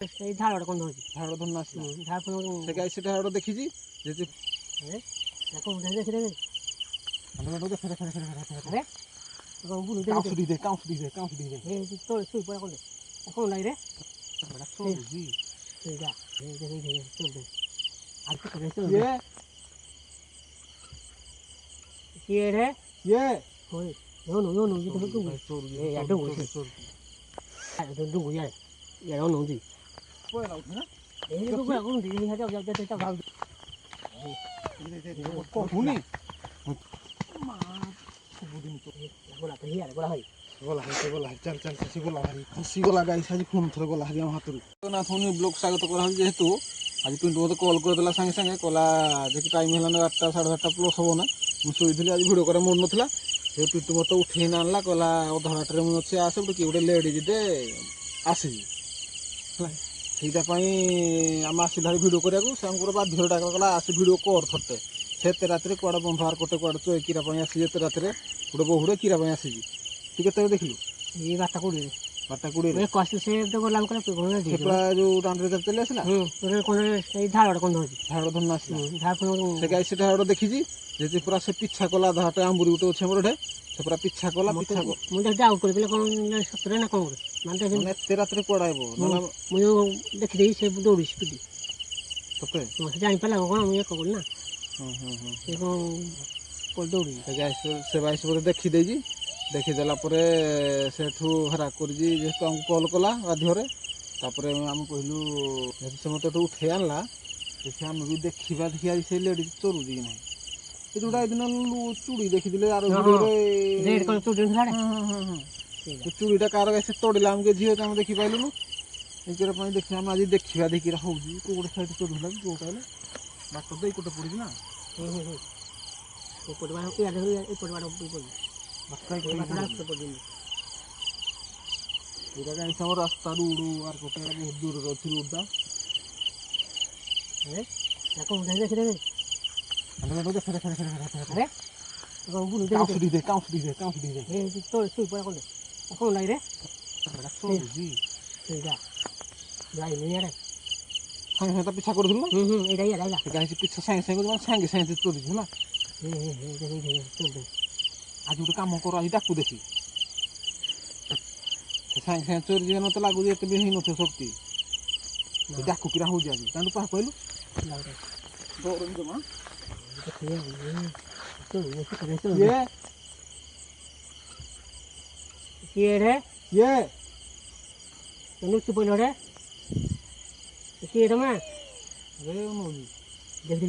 ସେଇ ଝାଳ କଣ ହଉଛି ଝାଡ଼ ଧନ ଆସିଲା ଝାଳ ସେ ଗାଈ ସେଟା ଗୋଟେ ଦେଖିଛି ଯେତେ କଣ ଦେଖିଦେବେ ଆରେ କାଉଁସ ଦେଇଦେ କାଉଁସ ଦେଇଦେ କାଉଁସ ଦେଇଦେ ତ ଶୋଇ ପড়ା କଲେ କଣ ନାହିଁ ରେ ଚଳୁଛି ସେଇଟା କିଏ କିଏ ରେ କିଏ ହୋଇ ନୋ ଡୁଙ୍ଗୁ ଯାଏ ଇଏ ନଉଛି ପଳେଇଲା ଉଠି ନା ଏଇ ଡୁଙ୍ଗୁ କଣ ଦିନ କହୁନି ମା ସବୁଦିନ ଗଲା ତ ହିଆରେ ଗଲା ଭାଇ ଗଲା ଚାଲ ସେ ଗଲା ଭାରି ଖସିଗଲା ଗାଈ ସାଜି ପୁଣି ଥରେ ଗଲା ଭାରି ଆମ ହାତରୁ ନା ପୁଣି ବ୍ଲକ୍ ସ୍ୱାଗତ କରାହେଉଛି ଯେହେତୁ ଆଜି ପିଣ୍ଟୁ ମୋତେ କଲ୍ କରିଦେଲା ସାଙ୍ଗେ ସାଙ୍ଗେ କହିଲା ଯେକି ଟାଇମ୍ ହେଲାନି 8ଟା 8:30 ପ୍ଲସ୍ ହେବ ନା ମୁଁ ଶୋଇଥିଲି ଆଜି ଭିଡ଼ିଓ କରିବା ମୁଡ଼ ନଥିଲା ସେ ପିଣ୍ଟୁ ମୋତେ ଉଠେଇ ଆଣିଲା କହିଲା ଅଧା ବାଟରେ ମୁଁ ଅଛି ଆସେ ଗୋଟେ କିଏ ଗୋଟେ ଲେଡ଼ିଜ୍ଟେ ଆସିବି ହେଲା ସେଇଟା ପାଇଁ ଆମେ ଆସିଲା ଭିଡ଼ିଓ କରିବାକୁ ସେ ଆମକୁ ବାଧ୍ୟ ଡାକ କଲା ଆସି ଭିଡ଼ିଓ କର ଥରଟେ ସେ ଏତେ ରାତିରେ କୁଆଡ଼େ ବନ୍ଧ ଆର କୋଟେ କୁଆଡ଼େ କିରା ପାଇଁ ଆସିଛି ଏତେ ରାତିରେ ଗୋଟେ ବହୁଟେ କିରା ପାଇଁ ଆସିଛି ତୁ କେତେବେଳେ ଦେଖିଲୁ ଏଇ 12:20 12:20 କଷ୍ଟ ସେ ତ ଗଲା ସେ ପୁରା ଯେଉଁ ଦାଣ୍ଡରେ ଚାଲି ଆସିଲା ସେଇ ଝାଳ କଣ ହଉଛି ଝାଡ଼ ଧନ ଆସିଲା ଝାଳ ସେ ଗାଈ ସେଟା ଗୋଟେ ଦେଖିଛି ଯେତେ ପୁରା ସେ ପିଛା କଲା ଧାଟେ ଆମ୍ବୁରି ଗୋଟେ ଅଛି ଆମର ସେ ପୁରା ପିଛା କଲା ମୁଁ ଯଦି ଆଉଟ୍ କରିଦେଲେ କଣ ସତରେ ନା କଣ ମାନେ ଏତେ ରାତିରେ କୁଆଡ଼େ ଆଇବ ମୁଁ ଯେଉଁ ଦେଖିଦେଇ ସେ ଦୌଡ଼ି ସ୍ପିଡି ସତେ ସେ ଜାଣିପାରିଲା କଣ ମୁଁ ଏକ କଲି ନା ସେ କଣ ଦୌଡ଼ି ସେ ବାଇଶ ବୋଧେ ଦେଖିଦେଇଛି ଦେଖିଦେଲା ପରେ ସେଠୁ ହେରା କରିଛି ଯେହେତୁ ଆମକୁ କଲ୍ କଲା ବାଧ୍ୟରେ ତାପରେ ଆମେ କହିଲୁ ଯେହେତୁ ସେ ମୋତେ ଏଠୁ ଉଠେଇ ଆଣିଲା ଦେଖି ଆମେ ବି ଦେଖିବା ଆଜି ସେ ଲେଡ଼ିଜ୍ ଚରୁଛି କି ନାହିଁ ଏ ଯେଉଁଟା ଏଦିନ ଚୁଡ଼ି ଦେଖିଥିଲେ ଆର ଭିଡ଼ିଓରେ ସେ ଚୁଡ଼ିଟା କାହାର ସେ ତଡ଼ିଲା ଆମକୁ ଝିଅ ଆମେ ଦେଖିପାରିଲୁନୁ ଏଇଟା ପାଇଁ ଦେଖି ଆମେ ଆଜି ଦେଖିବା ଦେଖିରା ହେଉଛି କେଉଁ ଗୋଟେ ସାଇଡ଼୍ ଚରୁଥିଲା କି କେଉଁଟା ହେଲେ ବାଟ ତ ଏଇପଟେ ପଡ଼ିଛି ନା ଏପଟ ବାଟ ଏଇଟା ଜାଣିଛି ଆମ ରାସ୍ତା ରୋଡ଼ ଆର ପଟେ ବହୁତ ଦୂରରେ ଅଛି ରୋଡ଼ଟା ଦେଖିଦେବେ କାଉଁସ ଦେଇଦେ କାଉଁସ ଦେଇଦେ କାଉଁସ ଦେଇଦେ ତ ଶୋଇ ପড়ା କଲେ କଣ ନାହିଁ ରେ ଚଳୁଛି ସେଇଟା ଯାଇନି ଇଆଡ଼େ ସାଙ୍ଗେ ସାଙ୍ଗେ ତା ପିଛା କରୁଥିଲୁ ଏଇଟା ଗାଈ ପିଛା ସାଙ୍ଗେ ସାଙ୍ଗେ ଚରୁଛି ହେଲା ଆଜି ଗୋଟେ କାମ କର ଆଜି ତାକୁ ଦେଖି ସାଙ୍ଗେ ସାଙ୍ଗେ ଚୋରି ମତେ ଲାଗୁଛି ଏତେ ବି ହେଇନଥିବ ଶକ୍ତି ଡାକୁ କିରା ହଉଛି ଆଜି ତାଙ୍କୁ ପାହା କହିଲୁ କିଏ ରେ କିଏ ଲୁଚି ପଡ଼ିଲ ରେ କିଏ ତମେ ଦେଖ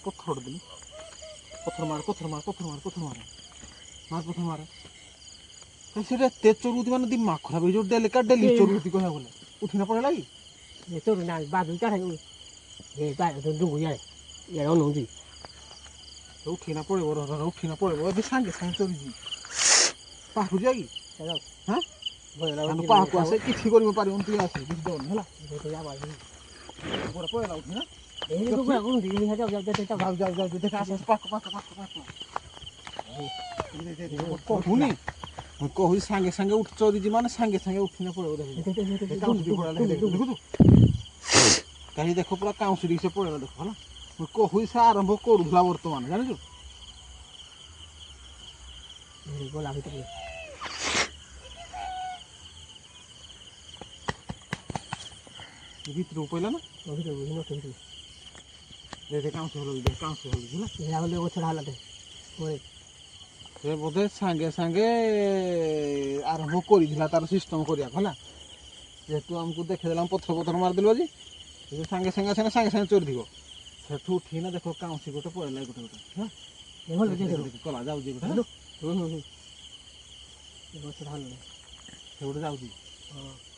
ପଥର ଦେଲି ପଥର ମାର ସେଟା ଏତେ ଚରୁଛି ମାନେ ଦିମାଗ ଖରାପ ହେଇଯିବ ଡେଲି ଚରୁଛି କହିବାକୁ ଗଲେ ଉଠିନା ପଳେଇଲା କି ଉଠିନା ପଳେଇବ ଉଠିନା ପଳେଇବ ଏବେ ସାଙ୍ଗେ ସାଙ୍ଗେ ଚରୁଛି ପାହାକୁ ଯିବା କି ପାହାକୁ ଆସେ କିଛି କରିବ ପାରିବନି ତୁ ଆସେ କିଛି ଦେବନି ହେଲା ପଳେଇଲା ଉଠି ନା କହୁନି ମୁଁ କହୁଛି ସାଙ୍ଗେ ସାଙ୍ଗେ ଉଠି ଚରିଛି ମାନେ ସାଙ୍ଗେ ସାଙ୍ଗେ ଉଠିନା ପଳେଇବ ଦେଖୁଛୁ କାହିଁ ଦେଖ ପୁରା କାଉଁସିଡ଼ି ସେ ପଳେଇବ ଦେଖ ହେଲା ମୁଁ କହୁଛି ସେ ଆରମ୍ଭ କରୁଥିଲା ବର୍ତ୍ତମାନ ଜାଣିଛୁ ଗଲା ଭିତରେ ଭିତରକୁ ପଇଲା ନା ସେ ବୋଧେ ସାଙ୍ଗେ ସାଙ୍ଗେ ଆରମ୍ଭ କରିଥିଲା ତାର ସିଷ୍ଟମ କରିବାକୁ ହେଲା ଯେହେତୁ ଆମକୁ ଦେଖେଇଦେଲା ପଥର ମାରିଦେଲୁ ଆଜି ସାଙ୍ଗେ ସାଙ୍ଗେ ଚୋରିଥିବ ସେଠୁ ଉଠିନା ଦେଖ କାଉଁସି ଗୋଟେ ପଳେଇଲା ଗୋଟେ କଲା ଯାଉଛି ଗୋଟେ ଯାଉଛି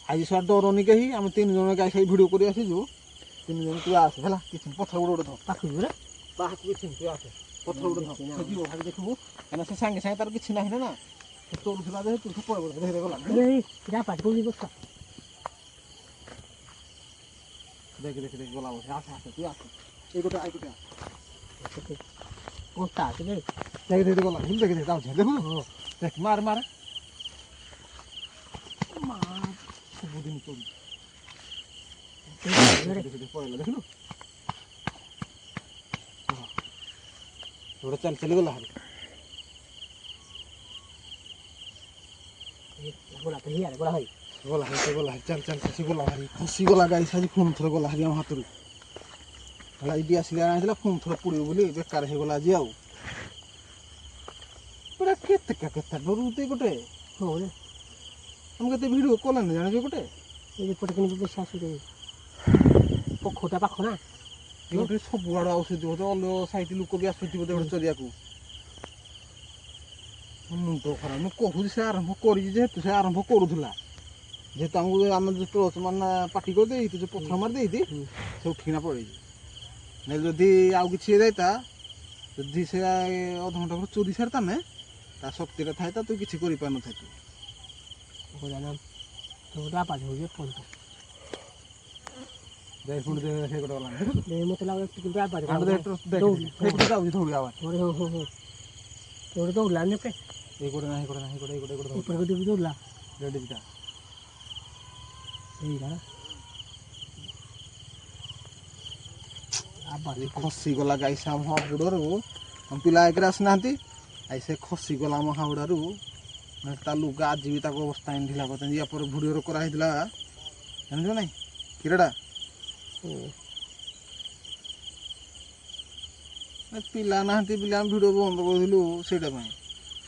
ଆଜି ସାର୍ ଡରନି କେହି ଆମେ 3 ଜଣ ଗାଈ ଖାଇ ଭିଡ଼ିଓ କରି ଆସିଛୁ 3 ଜଣ ତୁ ଆସେ ହେଲା କିଛି ପଥର ଗୋଟେ ଧର ପାହାକୁ କିଛି ତୁ ଆସେ ପଥର ଗୋଟେ ଧର ଯିବ ଭାବି ଦେଖିବୁ କାହିଁକିନା ସେ ସାଙ୍ଗେ ସାଙ୍ଗେ ତାର କିଛି ନାହିଁ ନା ସେ ଚରୁଥିଲା ଯେହେତୁ ସେ ପଳେଇବ ଗଲା ଦେଖ ଗଲା ଆସେ ତୁ ଆସେ ଏଇ ଗୋଟେ କଣ୍ଟା ଅଛି ରେ ଦେଖି ଦେଖି ଗଲା ଦେଖି ଦେଖି ଯାଉଛି ଦେଖୁ ହଁ দেখ মার মারে মার ସବୁଦିନ ଚୋରି ପଳେଇଲା ଦେଖିଲୁ ଗୋଟେ ଚାଲି ଚାଲି ଗଲା ଗୋଲା ତ ହିଆରେ ଗୋଲା ଭାଇ ଗଲା ସେ ଗଲା ଚାଲି ଚାଲି ସେ ଗଲା ଭାରି ଖସିଗଲା ଗାଈ ସାଜି ପୁଣି ଥରେ ଗଲା ଭାରି ଆମ ହାତରୁ ହେଲା ଏଇଠି ଆସିଲେ ଆଣିଥିଲା ପୁଣି ଥରେ ପଡ଼ିବ ବୋଲି ବେକାର ହେଇଗଲା ଆଜି ଆଉ ପୁରା କେତେ କେତେ ଡରୁତେ ଗୋଟେ ହଁ ରେ ଆମେ କେତେ ଭିଡ଼ିଓ କଲାନି ଜାଣିଛୁ ଗୋଟେ এই পটে কিনে বেশি আসবে পক্ষটা পাখ না ଗୋଟେ ସବୁଆଡ଼େ ଆସୁଥିବ ତ ଅଲଗା ସାଇଟ୍ ଲୋକ ବି ଆସୁଥିବ ଗୋଟେ ଚରିବାକୁ ମୁଣ୍ଡ ଖରାପ ମୁଁ କହୁଛି ସେ ଆରମ୍ଭ କରିଛି ଯେହେତୁ ସେ ଆରମ୍ଭ କରୁଥିଲା ଯେହେତୁ ଆମକୁ ଆମେ ଯେଉଁ ଟର୍ଚ୍ଚ ମାନେ ପାଟି କରିଦେଇଛି ଯେଉଁ ପଥର ମାରି ଦେଇଛି ସେ ଉଠିକିନା ପଳେଇଛି ନହେଲେ ଯଦି ଆଉ କିଛି ହେଇଯାଇତା ଯଦି ସେ ଅଧଘଣ୍ଟା ପରେ ଚୋରି ସାରିତାନେ ତା ଶକ୍ତିଟା ଥାଏ ତା ତୁ କିଛି କରିପାରିନଥାଏ ତୁ বললাম তো ওটা পাঁচ হয়ে ফোন তো যাই শুনে সে করে গেলাম এই মতো লাগে একটু কিন্তু আবার দেখি যাଉଛି ধৌড়ি আবার ওরে হো হো হো ওরে তো উড়লা নেপে এই করে না এই করে না এই করে এই করে উপরে করে দিবি উড়লা রেডিটা এই না আবার ଖସିଗଲା ଗାଈ ସେ ଆମ ହାବୁଡ଼ରୁ ଆମ ପିଲା ଏକରେ ଆସିନାହାନ୍ତି ଆଇ ସେ ଖସିଗଲା ଆମ ହାବୁଡ଼ାରୁ ତା ଲୁଗା ଆଜି ବି ତାକୁ ଅବସ୍ଥା ଏମିତି ଥିଲା କରିଛନ୍ତି ୟା ପରେ ଭିଡ଼ିଓର କରାହେଇଥିଲା ଜାଣିଛ ନାଇଁ କ୍ଷୀରଟା ପିଲା ନାହାନ୍ତି ପିଲା ଆମେ ଭିଡ଼ିଓ ବନ୍ଦ କରିଥିଲୁ ସେଇଟା ପାଇଁ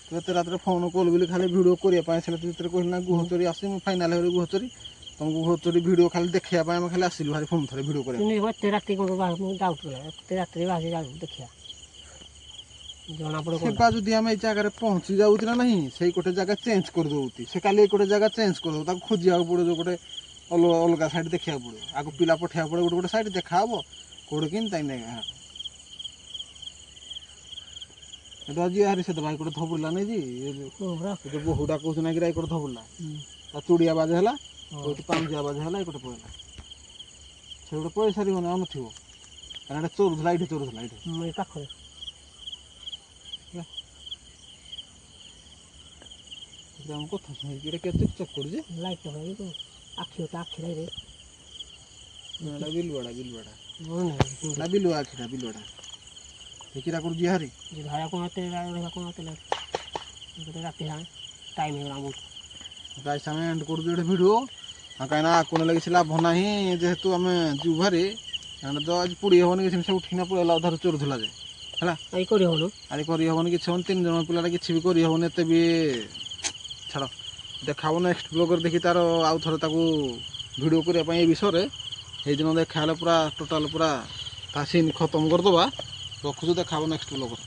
ତୁ ଏତେ ରାତିରେ ଫୋନ୍ କଲୁ ବୋଲି ଖାଲି ଭିଡ଼ିଓ କରିବା ପାଇଁ ଆସିଲା ତୁ ଯେତେବେଳେ କହିଲି ନା ଗୁହଚୋରି ଆସି ମୁଁ ଫାଇନାଲ୍ ହେବରେ ଗୁହଚୋରି ତମକୁ ଗୁହଚୋରି ଭିଡ଼ିଓ ଖାଲି ଦେଖିବା ପାଇଁ ଆମେ ଖାଲି ଆସିଲୁ ଭାରି ଫୋନ୍ ଥରେ ଭିଡ଼ିଓ କରିବା তুমি এতে রাতে কোন ডাউট এতে রাতে বাজে যাও দেখিয়া জনা পড়ে ସେ ବା ଯଦି ଆମେ ଏଇ ଜାଗାରେ ପହଞ୍ଚି ଯାଉଛି ନା ନାହିଁ ସେଇ ଗୋଟେ ଜାଗା ଚେଞ୍ଜ କରିଦେଉଛି ସେ କାଲି ଗୋଟେ ଜାଗା ଚେଞ୍ଜ କରିଦେବ ତାକୁ ଖୋଜିବାକୁ ପଡ଼ିବ ଯେଉଁ ଗୋଟେ ଅଲଗା ଅଲଗା ସାଇଡ଼୍ ଦେଖିବାକୁ ପଡ଼ିବ ଆଗ ପିଲା ପଠେଇବାକୁ ପଡ଼ିବ ଗୋଟେ ଗୋଟେ ସାଇଡ଼୍ ଦେଖା ହେବ କେଉଁଠି କେମିତି ତାই ନାଇଁ এটা ଆଜି ଆହୁରି ସେ ଭାଇ ଗୋଟେ ଧବୁଲା ନାଇଁ ଯେ ଯେଉଁ ବହୁଟା କହୁଛୁ ନାଇଁ କି ଗୋଟେ ଧବୁଲା ତା ଚୁଡ଼ିଆ ବାଜ ହେଲା ଗୋଟେ ପାଉଁଜିଆ ବାଜ ହେଲା ଏଇ ଗୋଟେ ପଳେଇଲା ସେ ଗୋଟେ ପଳେଇ ସାରିବନି ଆଉ ନଥିବ କାରଣ ଏଇଟା ଚୋରୁଥିଲା ଏଇଠି ଚୋରୁଥିଲା ଏଇଠି এই পাখরে ଆମ କଥା ଶୁଣିକି ଏଇଟା କେତେ ଚକ୍ କରୁଛି লাইট হয় তো আখি তো আখি রে ଏଇଟା ବିଲୁଆଟା ବିଲୁଆଟା বল না ନା ବିଲୁଆ ଆଖିଟା ବିଲୁଆଟା ଦେଖିରା କରୁଛି ହାରି যে ভাড়া কোনাতে কোনাতে লাগে এটা রাতে হয় টাইম হয়ে গেল ଗାଇସ୍ ଆମେ ଏଣ୍ଡ କରୁଛୁ ଗୋଟେ ଭିଡ଼ିଓ କାହିଁକିନା ଆକୁ ନେଲେ କିଛି ଲାଭ ନାହିଁ ଯେହେତୁ ଆମେ ଯିବୁ ଭାରି କାରଣ ତ ଆଜି ପୋଡ଼ି ହେବନି କିଛି ସବୁ ଉଠିକିନା ପଳେଇଲା ଅଧାରୁ ଚୋରୁଥିଲା ଯେ ହେଲା এই করে হলো ଆଜି କରିହେବନି କିଛି ହେବନି 3 ଜଣ ପିଲାଟା କିଛି ବି କରିହେବନି ଏତେ ବି ଛାଡ଼ ଦେଖାବ ନେକ୍ସଟ ବ୍ଲଗରେ ଦେଖି ତାର ଆଉ ଥରେ ତାକୁ ଭିଡ଼ିଓ କରିବା ପାଇଁ ଏ ବିଷୟରେ ସେଇଦିନ ଦେଖା ହେଲେ ପୁରା ଟୋଟାଲ ପୁରା ତା ସିନ୍ ଖତମ କରିଦେବା ରଖୁଛୁ ଦେଖାବ ନେକ୍ସଟ ବ୍ଲଗରେ